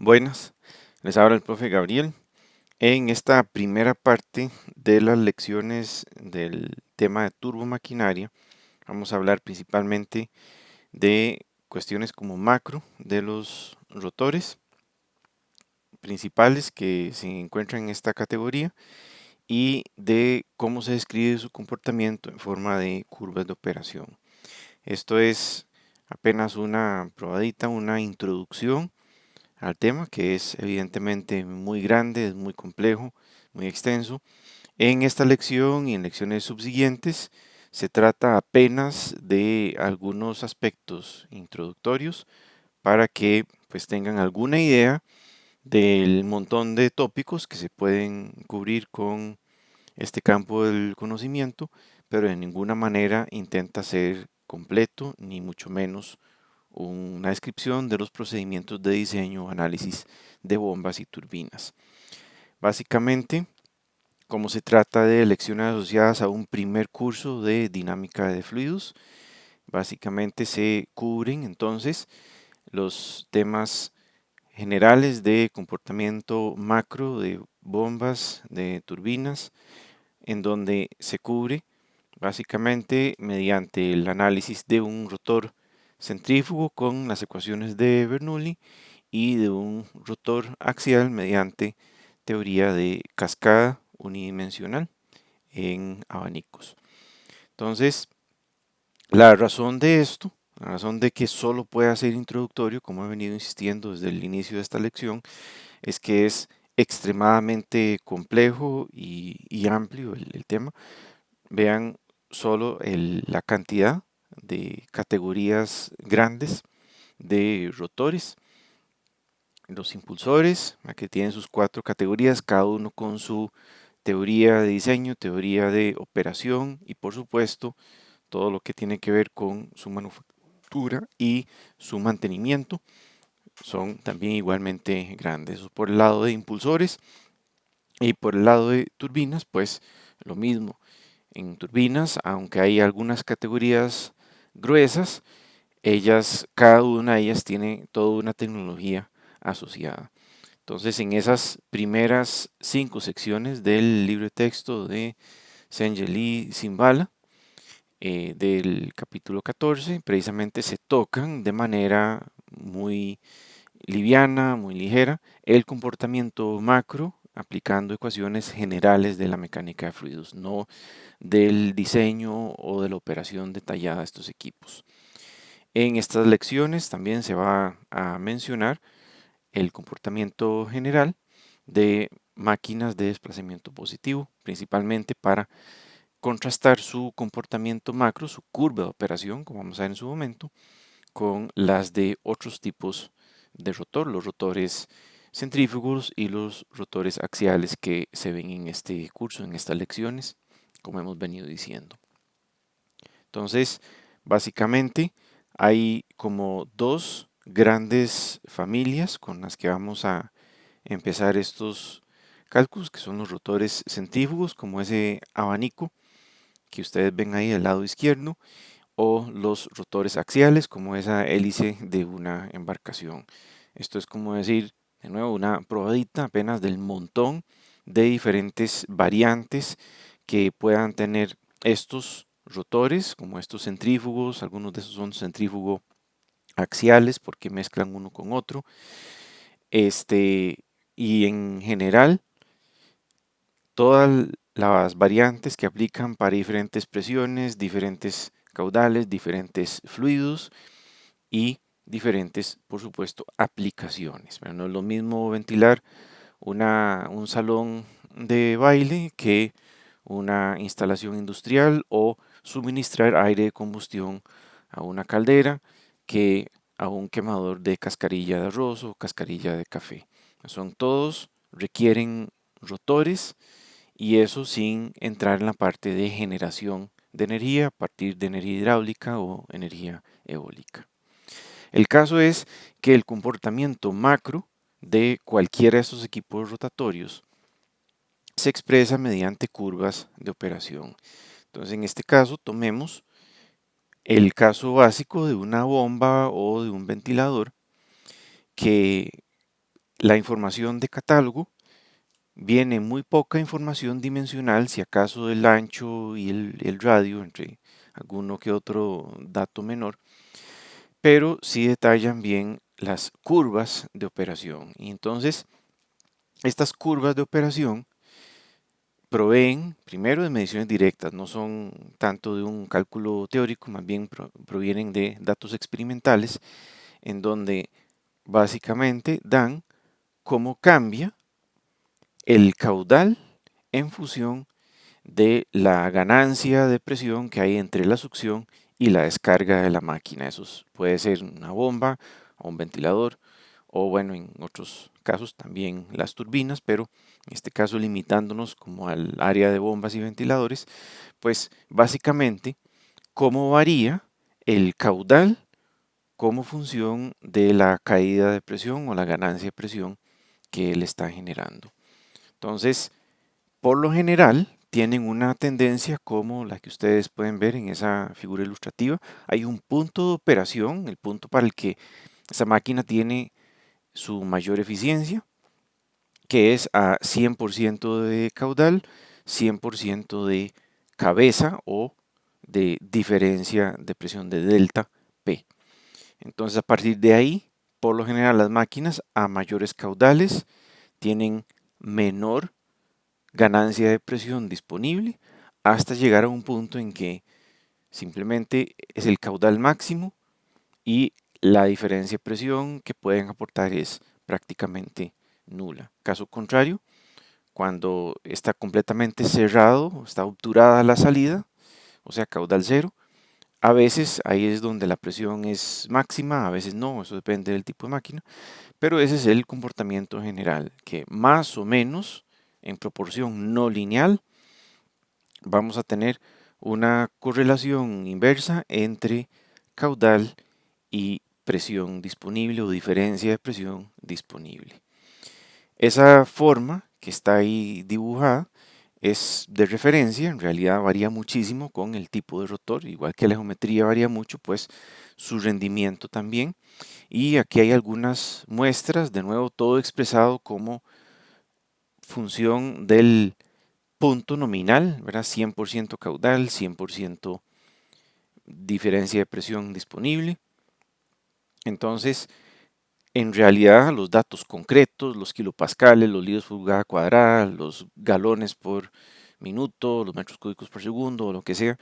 Buenas, les habla el profe Gabriel. En esta primera parte de las lecciones del tema de turbomaquinaria, vamos a hablar principalmente de cuestiones como macro de los rotores principales que se encuentran en esta categoría y de cómo se describe su comportamiento en forma de curvas de operación. Esto es apenas una probadita, una introducción al tema, que es evidentemente muy grande, es muy complejo, muy extenso. En esta lección y en lecciones subsiguientes se trata apenas de algunos aspectos introductorios para que pues tengan alguna idea del montón de tópicos que se pueden cubrir con este campo del conocimiento, pero de ninguna manera intenta ser completo, ni mucho menos una descripción de los procedimientos de diseño o análisis de bombas y turbinas. Básicamente, como se trata de lecciones asociadas a un primer curso de dinámica de fluidos, básicamente se cubren entonces los temas generales de comportamiento macro de bombas, de turbinas, en donde se cubre básicamente mediante el análisis de un rotor centrífugo con las ecuaciones de Bernoulli y de un rotor axial mediante teoría de cascada unidimensional en abanicos. Entonces, la razón de esto, la razón de que solo pueda ser introductorio, como he venido insistiendo desde el inicio de esta lección, es que es extremadamente complejo y amplio el tema. Vean solo la cantidad de categorías grandes de rotores, los impulsores, que tienen sus 4 categorías, cada uno con su teoría de diseño, teoría de operación y por supuesto todo lo que tiene que ver con su manufactura y su mantenimiento son también igualmente grandes. Eso por el lado de impulsores y por el lado de turbinas, pues lo mismo. En turbinas, aunque hay algunas categorías gruesas, cada una de ellas tiene toda una tecnología asociada. Entonces, en esas primeras 5 secciones del libro de texto de Sengeli Simbala, del capítulo 14, precisamente se tocan de manera muy liviana, muy ligera, el comportamiento macro aplicando ecuaciones generales de la mecánica de fluidos, no del diseño o de la operación detallada de estos equipos. En estas lecciones también se va a mencionar el comportamiento general de máquinas de desplazamiento positivo, principalmente para contrastar su comportamiento macro, su curva de operación, como vamos a ver en su momento, con las de otros tipos de rotor, los rotores centrífugos y los rotores axiales que se ven en este curso, en estas lecciones, como hemos venido diciendo. Entonces, básicamente hay como dos grandes familias con las que vamos a empezar estos cálculos, que son los rotores centrífugos, como ese abanico que ustedes ven ahí al lado izquierdo, o los rotores axiales, como esa hélice de una embarcación. Esto es como decir, de nuevo, una probadita apenas del montón de diferentes variantes que puedan tener estos rotores, como estos centrífugos. Algunos de esos son centrífugo axiales porque mezclan uno con otro. Y en general, todas las variantes que aplican para diferentes presiones, diferentes caudales, diferentes fluidos y diferentes, por supuesto, aplicaciones. Pero no es lo mismo ventilar un salón de baile que una instalación industrial o suministrar aire de combustión a una caldera que a un quemador de cascarilla de arroz o cascarilla de café. Son todos, requieren rotores y eso sin entrar en la parte de generación de energía a partir de energía hidráulica o energía eólica. El caso es que el comportamiento macro de cualquiera de estos equipos rotatorios se expresa mediante curvas de operación. Entonces, en este caso, tomemos el caso básico de una bomba o de un ventilador que la información de catálogo viene muy poca información dimensional, si acaso del ancho y el radio, entre alguno que otro dato menor, pero sí detallan bien las curvas de operación. Y entonces, estas curvas de operación proveen primero de mediciones directas, no son tanto de un cálculo teórico, más bien provienen de datos experimentales, en donde básicamente dan cómo cambia el caudal en función de la ganancia de presión que hay entre la succión y la descarga de la máquina. Eso puede ser una bomba o un ventilador o bueno, en otros casos también las turbinas, pero en este caso limitándonos como al área de bombas y ventiladores, pues básicamente cómo varía el caudal como función de la caída de presión o la ganancia de presión que él está generando. Entonces, por lo general, tienen una tendencia como la que ustedes pueden ver en esa figura ilustrativa. Hay un punto de operación, el punto para el que esa máquina tiene su mayor eficiencia, que es a 100% de caudal, 100% de cabeza o de diferencia de presión de delta P. Entonces, a partir de ahí, por lo general, las máquinas a mayores caudales tienen menor ganancia de presión disponible hasta llegar a un punto en que simplemente es el caudal máximo y la diferencia de presión que pueden aportar es prácticamente nula. Caso contrario, cuando está completamente cerrado, está obturada la salida, o sea, caudal cero, a veces ahí es donde la presión es máxima, a veces no, eso depende del tipo de máquina, pero ese es el comportamiento general, que más o menos en proporción no lineal vamos a tener una correlación inversa entre caudal y presión disponible o diferencia de presión disponible. Esa forma que está ahí dibujada es de referencia, en realidad varía muchísimo con el tipo de rotor, igual que la geometría varía mucho, pues su rendimiento también. Y aquí hay algunas muestras, de nuevo todo expresado como función del punto nominal, ¿verdad? 100% caudal, 100% diferencia de presión disponible. Entonces, en realidad, los datos concretos, los kilopascales, los litros por pulgada cuadrada, los galones por minuto, los metros cúbicos por segundo, o lo que sea,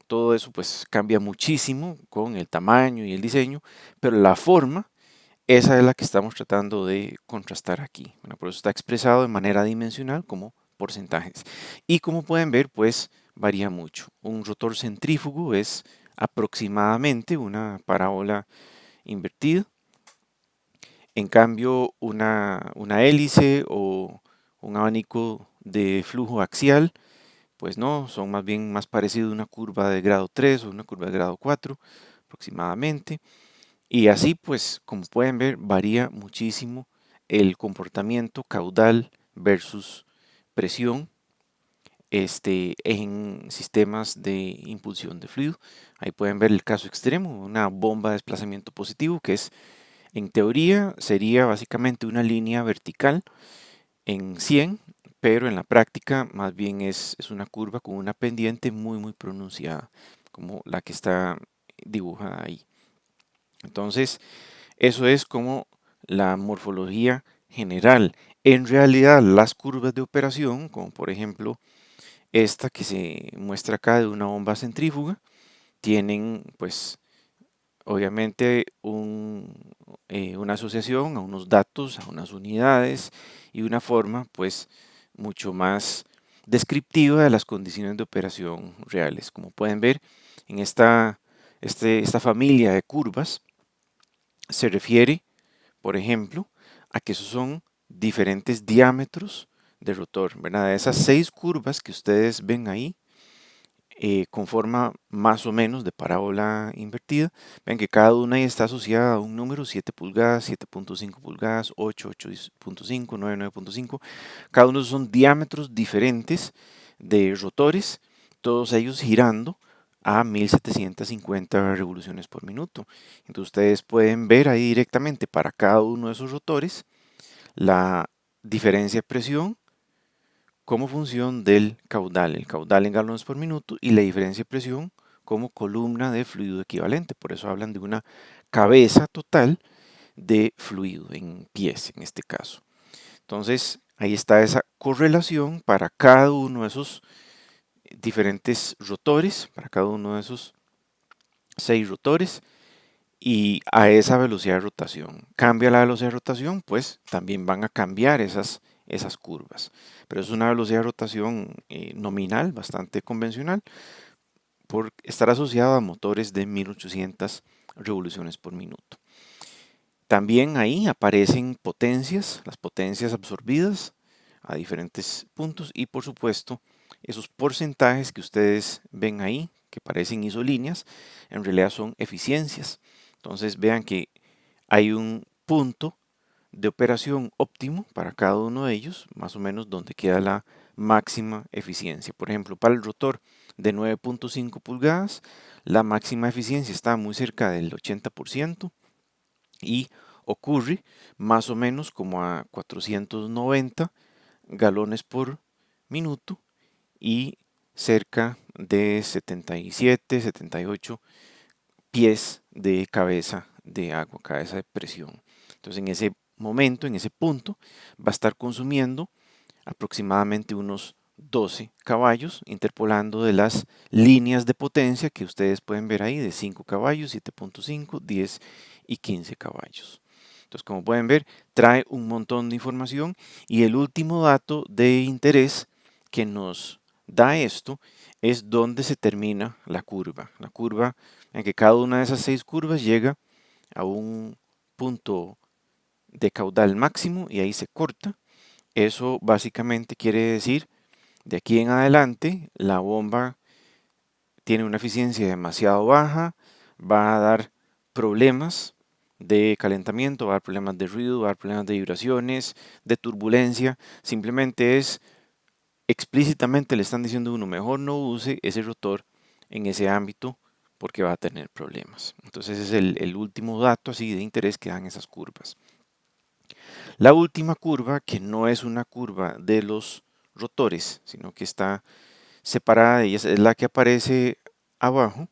todo eso pues cambia muchísimo con el tamaño y el diseño, pero la forma, esa es la que estamos tratando de contrastar aquí. Bueno, por eso está expresado de manera dimensional como porcentajes. Y como pueden ver, pues varía mucho. Un rotor centrífugo es aproximadamente una parábola invertida. En cambio, una hélice o un abanico de flujo axial, pues no, son más bien más parecidos a una curva de grado 3 o una curva de grado 4 aproximadamente. Y así, pues, como pueden ver, varía muchísimo el comportamiento caudal versus presión en sistemas de impulsión de fluido. Ahí pueden ver el caso extremo, una bomba de desplazamiento positivo, que es, en teoría, sería básicamente una línea vertical en 100, pero en la práctica más bien es una curva con una pendiente muy, muy pronunciada, como la que está dibujada ahí. Entonces, eso es como la morfología general. En realidad, las curvas de operación, como por ejemplo esta que se muestra acá de una bomba centrífuga, tienen pues obviamente una asociación a unos datos, a unas unidades y una forma pues mucho más descriptiva de las condiciones de operación reales. Como pueden ver en esta familia de curvas se refiere, por ejemplo, a que esos son diferentes diámetros de rotor, ¿verdad? De esas 6 curvas que ustedes ven ahí, con forma más o menos de parábola invertida. Ven que cada una ahí está asociada a un número, 7 pulgadas, 7.5 pulgadas, 8, 8.5, 9, 9.5. Cada uno son diámetros diferentes de rotores, todos ellos girando a 1750 revoluciones por minuto. Entonces ustedes pueden ver ahí directamente para cada uno de esos rotores la diferencia de presión como función del caudal, el caudal en galones por minuto y la diferencia de presión como columna de fluido equivalente. Por eso hablan de una cabeza total de fluido en pies en este caso. Entonces ahí está esa correlación para cada uno de esos diferentes rotores, para cada uno de esos 6 rotores y a esa velocidad de rotación. Cambia la velocidad de rotación, pues también van a cambiar esas curvas. Pero es una velocidad de rotación nominal, bastante convencional, por estar asociado a motores de 1800 revoluciones por minuto. También ahí aparecen potencias, las potencias absorbidas a diferentes puntos y por supuesto esos porcentajes que ustedes ven ahí, que parecen isolíneas, en realidad son eficiencias. Entonces vean que hay un punto de operación óptimo para cada uno de ellos, más o menos donde queda la máxima eficiencia. Por ejemplo, para el rotor de 9.5 pulgadas, la máxima eficiencia está muy cerca del 80% y ocurre más o menos como a 490 galones por minuto y cerca de 77, 78 pies de cabeza de agua, cabeza de presión. Entonces en ese momento, en ese punto, va a estar consumiendo aproximadamente unos 12 caballos, interpolando de las líneas de potencia que ustedes pueden ver ahí de 5 caballos, 7.5, 10 y 15 caballos. Entonces, como pueden ver, trae un montón de información y el último dato de interés que nos da esto es dónde se termina la curva. La curva en que cada una de esas 6 curvas llega a un punto de caudal máximo y ahí se corta. Eso básicamente quiere decir, de aquí en adelante, la bomba tiene una eficiencia demasiado baja, va a dar problemas de calentamiento, va a dar problemas de ruido, va a dar problemas de vibraciones, de turbulencia. Simplemente es explícitamente le están diciendo a uno, mejor no use ese rotor en ese ámbito porque va a tener problemas. Entonces ese es el último dato así de interés que dan esas curvas. La última curva, que no es una curva de los rotores, sino que está separada de ellas, es la que aparece abajo,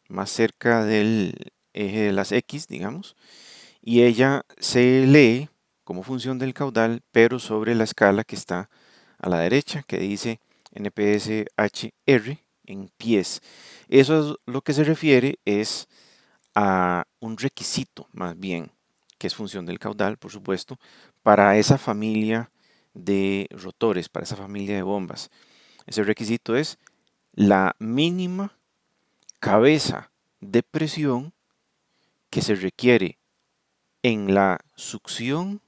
más cerca del eje de las X, digamos, y ella se lee como función del caudal, pero sobre la escala que está a la derecha, que dice NPSHR en pies. Eso es lo que se refiere es a un requisito, más bien, que es función del caudal, por supuesto, para esa familia de rotores, para esa familia de bombas. Ese requisito es la mínima cabeza de presión que se requiere en la succión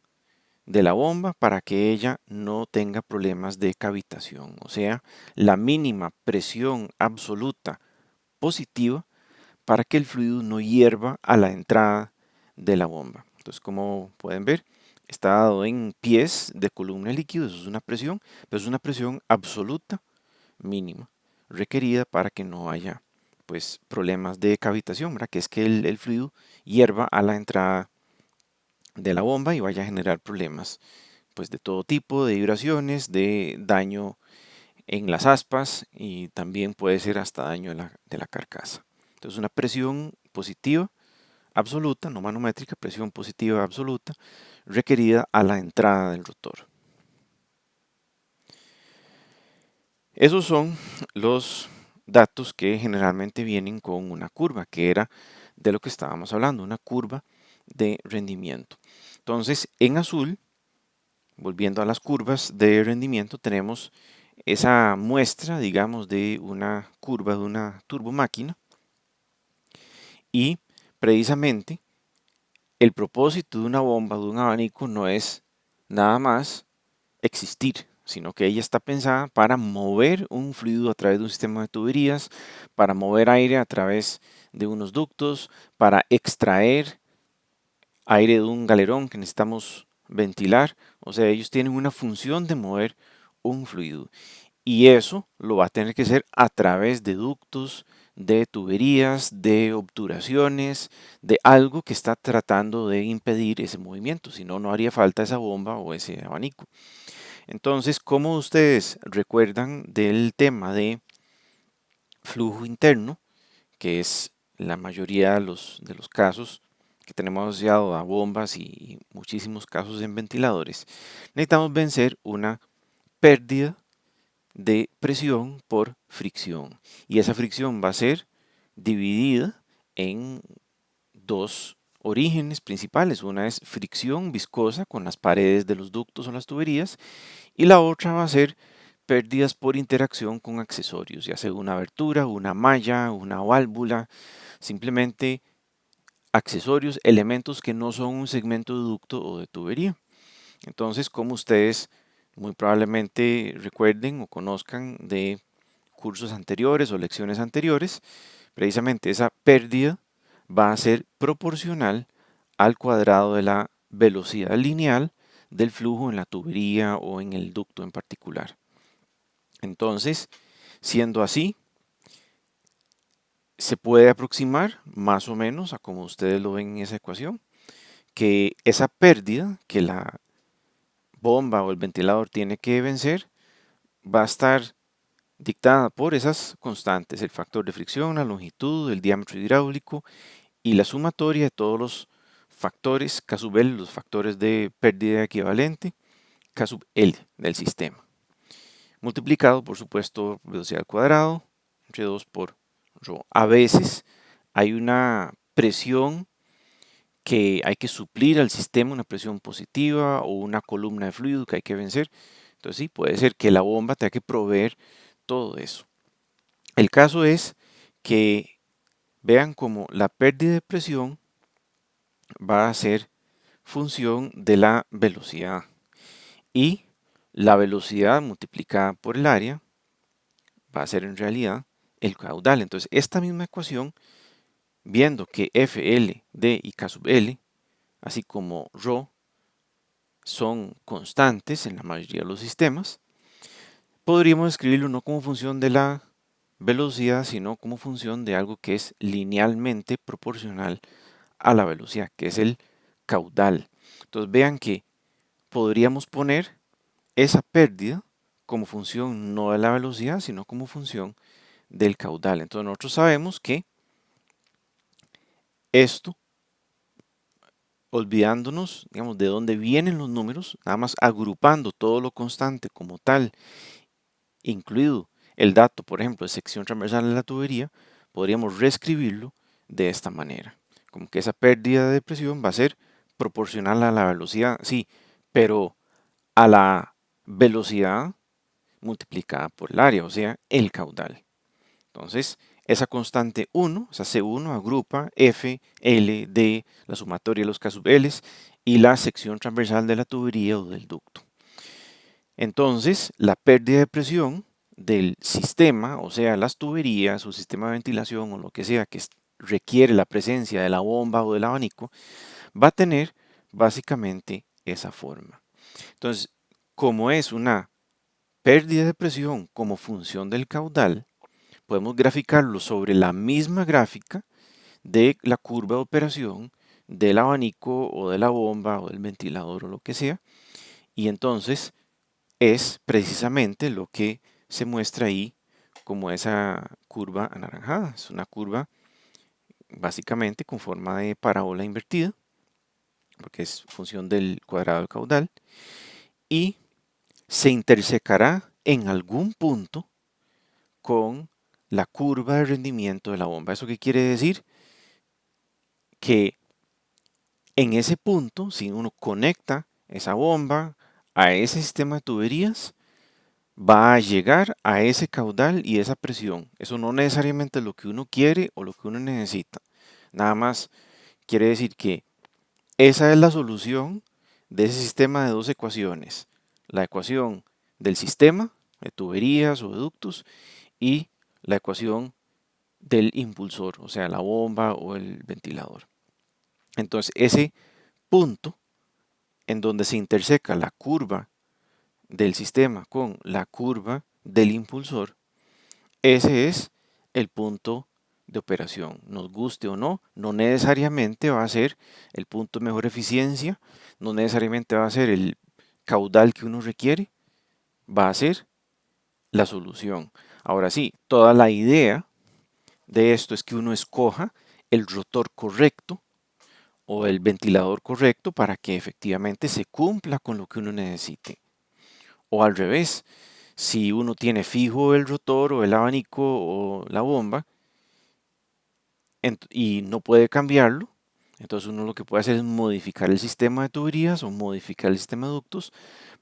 de la bomba para que ella no tenga problemas de cavitación. O sea, la mínima presión absoluta positiva para que el fluido no hierva a la entrada de la bomba. Entonces, como pueden ver, está dado en pies de columna líquido, eso es una presión, pero es una presión absoluta mínima requerida para que no haya pues problemas de cavitación, ¿verdad? Que es que el fluido hierva a la entrada de la bomba y vaya a generar problemas pues de todo tipo, de vibraciones, de daño en las aspas y también puede ser hasta daño de la carcasa. Entonces una presión positiva absoluta, no manométrica, presión positiva absoluta requerida a la entrada del rotor. Esos son los datos que generalmente vienen con una curva, que era de lo que estábamos hablando, una curva de rendimiento. Entonces, en azul, volviendo a las curvas de rendimiento, tenemos esa muestra, digamos, de una curva de una turbomáquina y precisamente el propósito de una bomba, de un abanico, no es nada más existir, sino que ella está pensada para mover un fluido a través de un sistema de tuberías, para mover aire a través de unos ductos, para extraer aire de un galerón que necesitamos ventilar. O sea, ellos tienen una función de mover un fluido. Y eso lo va a tener que hacer a través de ductos, de tuberías, de obturaciones, de algo que está tratando de impedir ese movimiento, si no, no haría falta esa bomba o ese abanico. Entonces, como ustedes recuerdan del tema de flujo interno, que es la mayoría de los casos que tenemos asociado a bombas y muchísimos casos en ventiladores, necesitamos vencer una pérdida de presión por fricción. Y esa fricción va a ser dividida en dos orígenes principales. Una es fricción viscosa con las paredes de los ductos o las tuberías y la otra va a ser pérdidas por interacción con accesorios, ya sea una abertura, una malla, una válvula, simplemente accesorios, elementos que no son un segmento de ducto o de tubería. Entonces, como ustedes muy probablemente recuerden o conozcan de cursos anteriores o lecciones anteriores, precisamente esa pérdida va a ser proporcional al cuadrado de la velocidad lineal del flujo en la tubería o en el ducto en particular. Entonces, siendo así, se puede aproximar más o menos a como ustedes lo ven en esa ecuación, que esa pérdida que la bomba o el ventilador tiene que vencer va a estar dictada por esas constantes, el factor de fricción, la longitud, el diámetro hidráulico y la sumatoria de todos los factores K sub L, los factores de pérdida equivalente, K sub L del sistema. Multiplicado, por supuesto, velocidad al cuadrado, entre 2 por ρ. A veces hay una presión que hay que suplir al sistema, una presión positiva o una columna de fluido que hay que vencer. Entonces sí, puede ser que la bomba tenga que proveer todo eso. El caso es que vean como la pérdida de presión va a ser función de la velocidad y la velocidad multiplicada por el área va a ser en realidad el caudal. Entonces esta misma ecuación, viendo que FL, D y K sub L, así como ρ, son constantes en la mayoría de los sistemas, podríamos escribirlo no como función de la velocidad, sino como función de algo que es linealmente proporcional a la velocidad, que es el caudal. Entonces vean que podríamos poner esa pérdida como función no de la velocidad, sino como función del caudal. Entonces nosotros sabemos que esto, olvidándonos, digamos, de dónde vienen los números, nada más agrupando todo lo constante como tal, incluido el dato, por ejemplo, de sección transversal de la tubería, podríamos reescribirlo de esta manera. Como que esa pérdida de presión va a ser proporcional a la velocidad, sí, pero a la velocidad multiplicada por el área, o sea, el caudal. Entonces, esa constante 1, esa C1, agrupa F, L, D, la sumatoria de los K sub L y la sección transversal de la tubería o del ducto. Entonces, la pérdida de presión del sistema, o sea, las tuberías o sistema de ventilación o lo que sea que requiere la presencia de la bomba o del abanico, va a tener básicamente esa forma. Entonces, como es una pérdida de presión como función del caudal, podemos graficarlo sobre la misma gráfica de la curva de operación del abanico o de la bomba o del ventilador o lo que sea, y entonces es precisamente lo que se muestra ahí como esa curva anaranjada. Es una curva básicamente con forma de parábola invertida, porque es función del cuadrado del caudal, y se intersecará en algún punto con la curva de rendimiento de la bomba. ¿Eso qué quiere decir? Que en ese punto, si uno conecta esa bomba a ese sistema de tuberías, va a llegar a ese caudal y esa presión. Eso no necesariamente es lo que uno quiere o lo que uno necesita. Nada más quiere decir que esa es la solución de ese sistema de dos ecuaciones. La ecuación del sistema de tuberías o de ductos y la ecuación del impulsor, o sea, la bomba o el ventilador. Entonces, ese punto en donde se interseca la curva del sistema con la curva del impulsor, ese es el punto de operación. Nos guste o no, no necesariamente va a ser el punto de mejor eficiencia, no necesariamente va a ser el caudal que uno requiere, va a ser la solución. Ahora sí, toda la idea de esto es que uno escoja el rotor correcto o el ventilador correcto para que efectivamente se cumpla con lo que uno necesite. O al revés, si uno tiene fijo el rotor o el abanico o la bomba y no puede cambiarlo, entonces uno lo que puede hacer es modificar el sistema de tuberías o modificar el sistema de ductos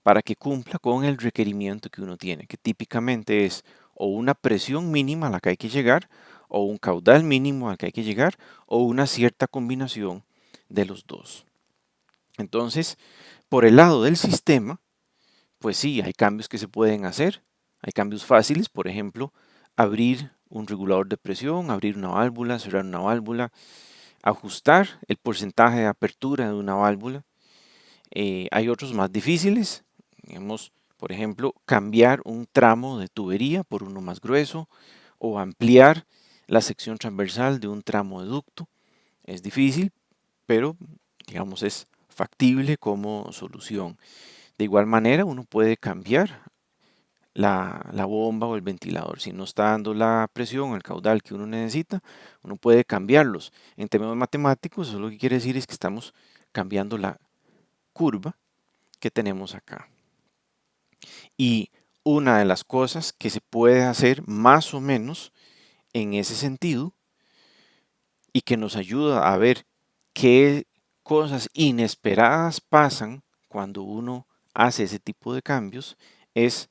para que cumpla con el requerimiento que uno tiene, que típicamente es o una presión mínima a la que hay que llegar, o un caudal mínimo al que hay que llegar, o una cierta combinación de los dos. Entonces, por el lado del sistema, pues sí, hay cambios que se pueden hacer, hay cambios fáciles, por ejemplo, abrir un regulador de presión, abrir una válvula, cerrar una válvula, ajustar el porcentaje de apertura de una válvula. Hay otros más difíciles, digamos, por ejemplo, cambiar un tramo de tubería por uno más grueso o ampliar la sección transversal de un tramo de ducto. Es difícil, pero digamos es factible como solución. De igual manera, uno puede cambiar la bomba o el ventilador. Si no está dando la presión o el caudal que uno necesita, uno puede cambiarlos. En términos matemáticos, eso lo que quiere decir es que estamos cambiando la curva que tenemos acá. Y una de las cosas que se puede hacer más o menos en ese sentido y que nos ayuda a ver qué cosas inesperadas pasan cuando uno hace ese tipo de cambios es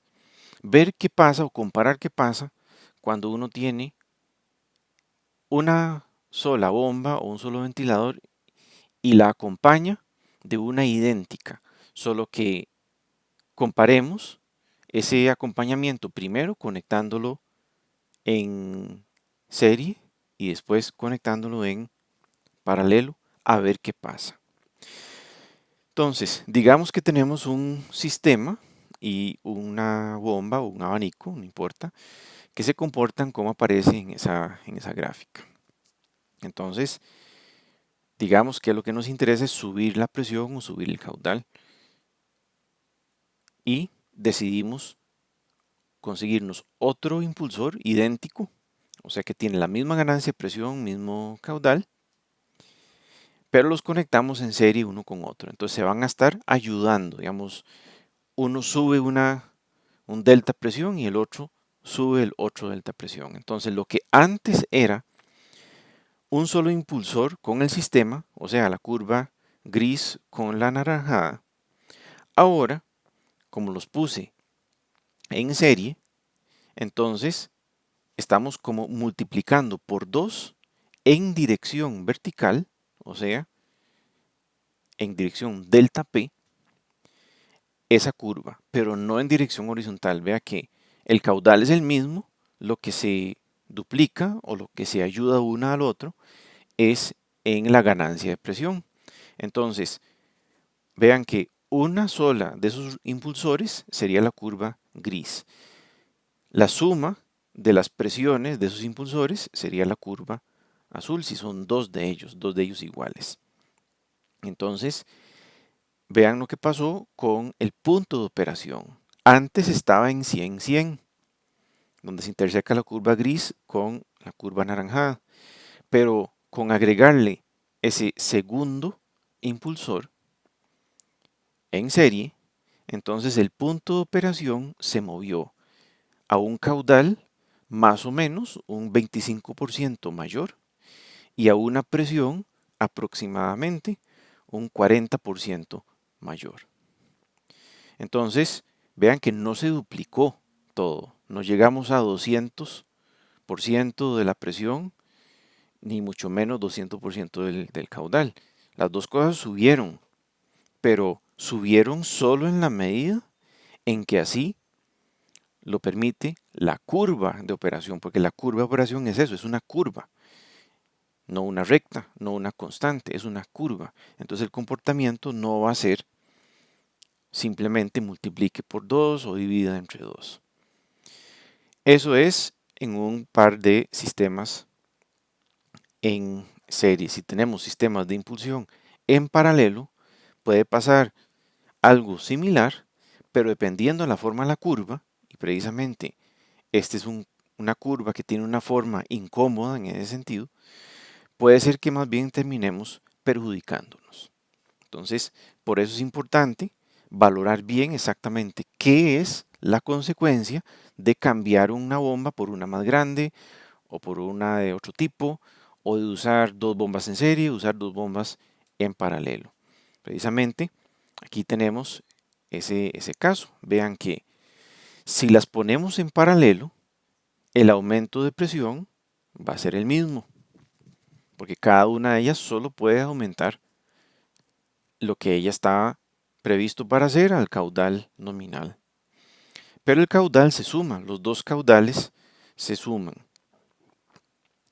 ver qué pasa o comparar qué pasa cuando uno tiene una sola bomba o un solo ventilador y la acompaña de una idéntica, solo que comparemos ese acompañamiento primero conectándolo en serie y después conectándolo en paralelo a ver qué pasa. Entonces, digamos que tenemos un sistema y una bomba o un abanico, no importa, que se comportan como aparece en esa gráfica. Entonces, digamos que lo que nos interesa es subir la presión o subir el caudal y decidimos conseguirnos otro impulsor idéntico, o sea que tiene la misma ganancia de presión, mismo caudal, pero los conectamos en serie uno con otro. Entonces se van a estar ayudando, digamos, uno sube un delta presión y el otro sube el otro delta presión. Entonces lo que antes era un solo impulsor con el sistema, o sea, la curva gris con la naranjada, ahora, como los puse en serie, entonces estamos como multiplicando por 2 en dirección vertical, o sea, en dirección delta P, esa curva, pero no en dirección horizontal. Vea que el caudal es el mismo, lo que se duplica o lo que se ayuda una al otro es en la ganancia de presión. Entonces, vean que una sola de esos impulsores sería la curva gris. La suma de las presiones de esos impulsores sería la curva azul, si son dos de ellos iguales. Entonces, vean lo que pasó con el punto de operación. Antes estaba en 100-100, donde se interseca la curva gris con la curva anaranjada. Pero con agregarle ese segundo impulsor en serie, entonces el punto de operación se movió a un caudal más o menos un 25% mayor y a una presión aproximadamente un 40% mayor. Entonces, vean que no se duplicó todo, no llegamos a 200% de la presión, ni mucho menos 200% del caudal. Las dos cosas subieron, pero subieron solo en la medida en que así lo permite la curva de operación, porque la curva de operación es eso, es una curva, no una recta, no una constante, es una curva. Entonces el comportamiento no va a ser simplemente multiplique por 2 o divida entre 2. Eso es en un par de sistemas en serie. Si tenemos sistemas de impulsión en paralelo, puede pasar algo similar, pero dependiendo de la forma de la curva, y precisamente esta es una curva que tiene una forma incómoda en ese sentido, puede ser que más bien terminemos perjudicándonos. Entonces, por eso es importante valorar bien exactamente qué es la consecuencia de cambiar una bomba por una más grande o por una de otro tipo, o de usar dos bombas en serie, usar dos bombas en paralelo. Precisamente aquí tenemos ese caso. Vean que si las ponemos en paralelo, el aumento de presión va a ser el mismo, porque cada una de ellas solo puede aumentar lo que ella está previsto para hacer al caudal nominal. Pero el caudal se suma, los dos caudales se suman.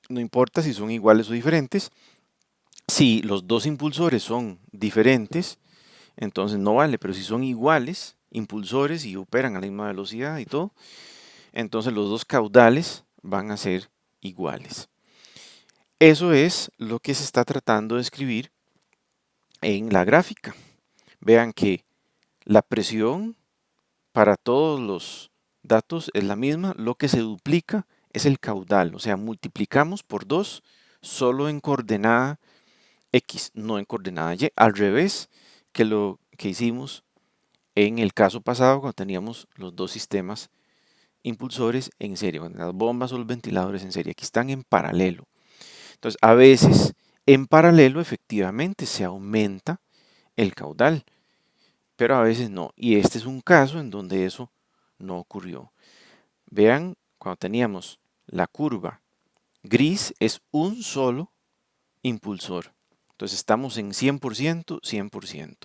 No importa si son iguales o diferentes, si los dos impulsores son diferentes, entonces no vale, pero si son iguales, impulsores y operan a la misma velocidad y todo, entonces los dos caudales van a ser iguales. Eso es lo que se está tratando de escribir en la gráfica. Vean que la presión para todos los datos es la misma, lo que se duplica es el caudal, o sea, multiplicamos por 2 solo en coordenada X, no en coordenada Y, al revés que lo que hicimos en el caso pasado cuando teníamos los dos sistemas impulsores en serie, cuando las bombas o los ventiladores en serie, aquí están en paralelo. Entonces, a veces en paralelo efectivamente se aumenta el caudal, pero a veces no. Y este es un caso en donde eso no ocurrió. Vean, cuando teníamos la curva gris es un solo impulsor. Entonces estamos en 100%, 100%.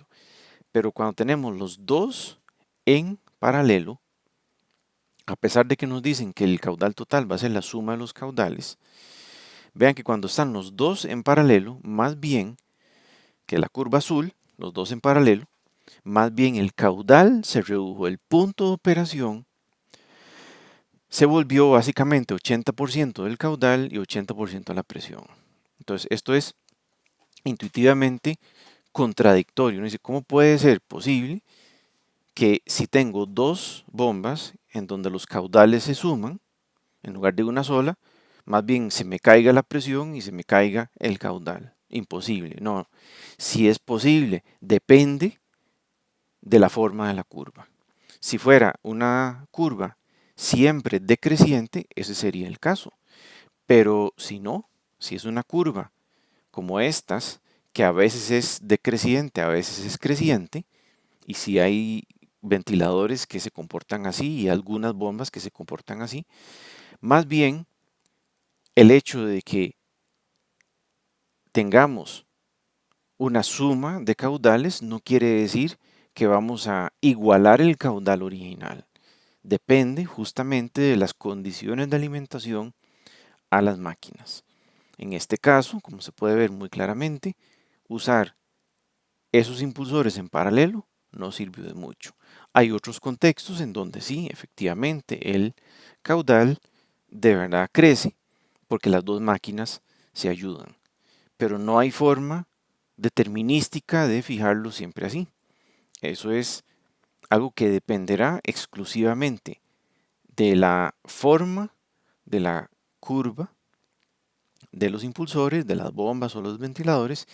Pero cuando tenemos los dos en paralelo, a pesar de que nos dicen que el caudal total va a ser la suma de los caudales, vean que cuando están los dos en paralelo, más bien que la curva azul, los dos en paralelo, más bien el caudal se redujo, el punto de operación se volvió básicamente 80% del caudal y 80% de la presión. Entonces, esto es intuitivamente contradictorio. Uno dice, ¿cómo puede ser posible que si tengo dos bombas en donde los caudales se suman, en lugar de una sola, más bien se me caiga la presión y se me caiga el caudal? Imposible. No, si es posible, depende de la forma de la curva. Si fuera una curva siempre decreciente, ese sería el caso. Pero si no, si es una curva como estas, que a veces es decreciente, a veces es creciente, y si hay ventiladores que se comportan así y algunas bombas que se comportan así, más bien el hecho de que tengamos una suma de caudales no quiere decir que vamos a igualar el caudal original. Depende justamente de las condiciones de alimentación a las máquinas. En este caso, como se puede ver muy claramente, usar esos impulsores en paralelo no sirvió de mucho. Hay otros contextos en donde sí, efectivamente, el caudal de verdad crece porque las dos máquinas se ayudan, pero no hay forma determinística de fijarlo siempre así. Eso es algo que dependerá exclusivamente de la forma de la curva de los impulsores, de las bombas o los ventiladores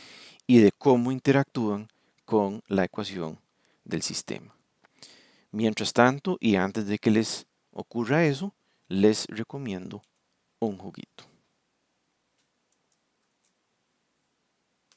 y de cómo interactúan con la ecuación del sistema. Mientras tanto, y antes de que les ocurra eso, les recomiendo un juguito.